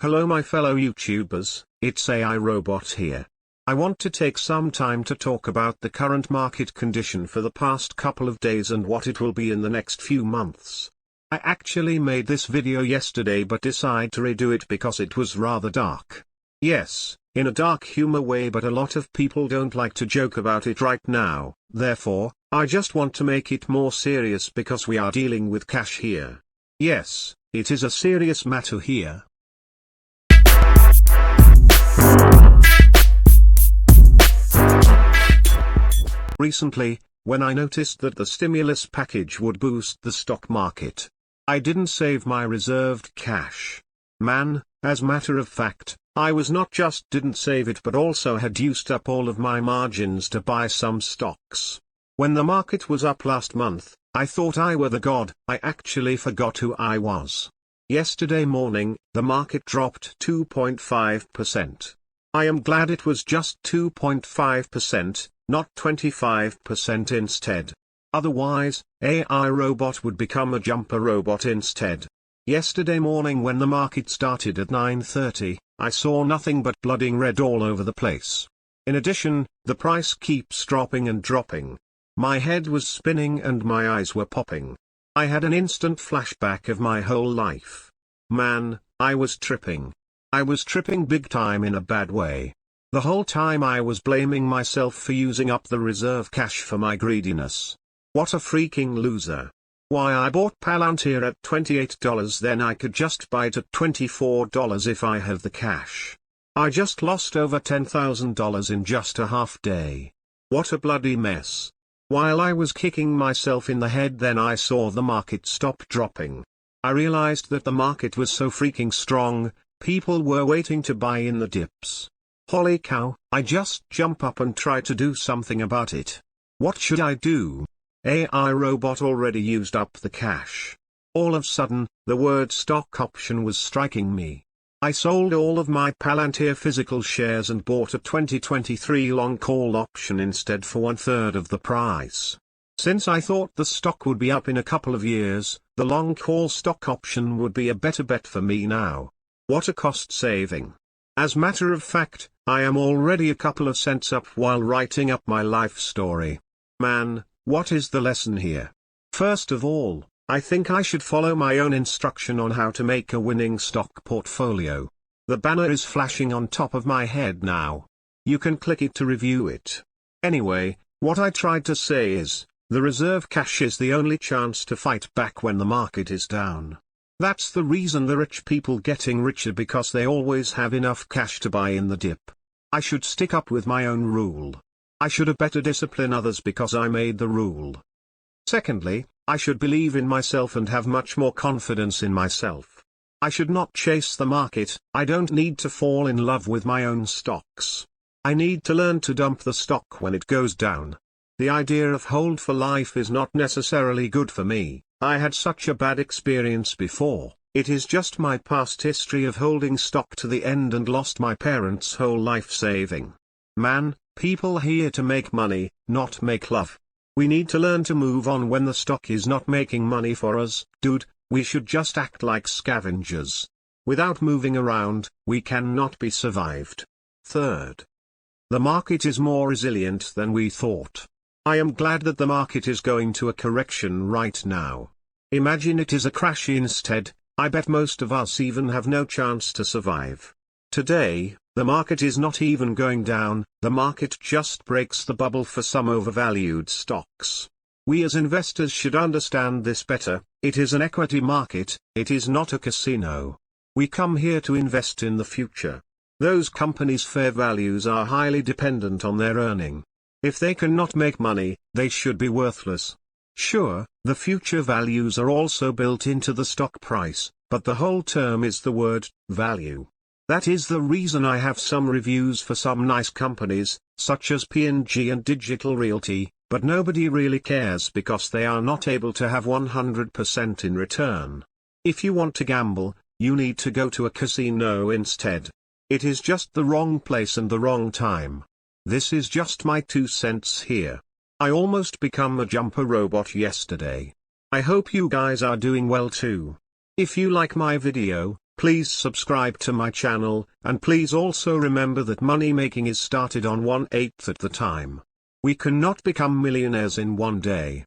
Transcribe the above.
Hello my fellow YouTubers, it's AI Robot here. I want to take some time to talk about the current market condition for the past couple of days and what it will be in the next few months. I actually made this video yesterday but decided to redo it because it was rather dark. Yes, in a dark humor way, but a lot of people don't like to joke about it right now, therefore, I just want to make it more serious because we are dealing with cash here. Yes, it is a serious matter here. Recently, when I noticed that the stimulus package would boost the stock market, I didn't save my reserved cash. Man, as matter of fact, I was not just didn't save it but also had used up all of my margins to buy some stocks. When the market was up last month, I thought I were the god. I actually forgot who I was. Yesterday morning, the market dropped 2.5%. I am glad it was just 2.5%, not 25% instead. Otherwise, AI Robot would become a jumper robot instead. Yesterday morning when the market started at 9:30, I saw nothing but bloody red all over the place. In addition, the price keeps dropping and dropping. My head was spinning and my eyes were popping. I had an instant flashback of my whole life. Man, I was tripping. I was tripping big time in a bad way. The whole time I was blaming myself for using up the reserve cash for my greediness. What a freaking loser. Why, I bought Palantir at $28, then I could just buy it at $24 if I have the cash. I just lost over $10,000 in just a half day. What a bloody mess. While I was kicking myself in the head, then I saw the market stop dropping. I realized that the market was so freaking strong, people were waiting to buy in the dips. Holy cow, I just jump up and try to do something about it. What should I do? AI Robot already used up the cash. All of a sudden, the word stock option was striking me. I sold all of my Palantir physical shares and bought a 2023 long call option instead for 1/3 of the price. Since I thought the stock would be up in a couple of years, the long call stock option would be a better bet for me now. What a cost saving. As matter of fact, I am already a couple of cents up while writing up my life story. Man, what is the lesson here? First of all, I think I should follow my own instruction on how to make a winning stock portfolio. The banner is flashing on top of my head now. You can click it to review it. Anyway, what I tried to say is, the reserve cash is the only chance to fight back when the market is down. That's the reason the rich people getting richer, because they always have enough cash to buy in the dip. I should stick up with my own rule. I should have better discipline others because I made the rule. Secondly, I should believe in myself and have much more confidence in myself. I should not chase the market. I don't need to fall in love with my own stocks. I need to learn to dump the stock when it goes down. The idea of hold for life is not necessarily good for me. I had such a bad experience before. It is just my past history of holding stock to the end and lost my parents' whole life saving. Man, people here to make money, not make love. We need to learn to move on when the stock is not making money for us. Dude, we should just act like scavengers. Without moving around, we cannot be survived. Third, the market is more resilient than we thought. I am glad that the market is going to a correction right now. Imagine it is a crash instead. I bet most of us even have no chance to survive. Today, the market is not even going down, the market just breaks the bubble for some overvalued stocks. We as investors should understand this better. It is an equity market, it is not a casino. We come here to invest in the future. Those companies' fair values are highly dependent on their earning. If they cannot make money, they should be worthless. Sure, the future values are also built into the stock price, but the whole term is the word value. That is the reason I have some reviews for some nice companies, such as P&G and Digital Realty, but nobody really cares because they are not able to have 100% in return. If you want to gamble, you need to go to a casino instead. It is just the wrong place and the wrong time. This is just my 2 cents here. I almost become a jumper robot yesterday. I hope you guys are doing well too. If you like my video, please subscribe to my channel, and please also remember that money making is started on 1/8 at the time. We cannot become millionaires in one day.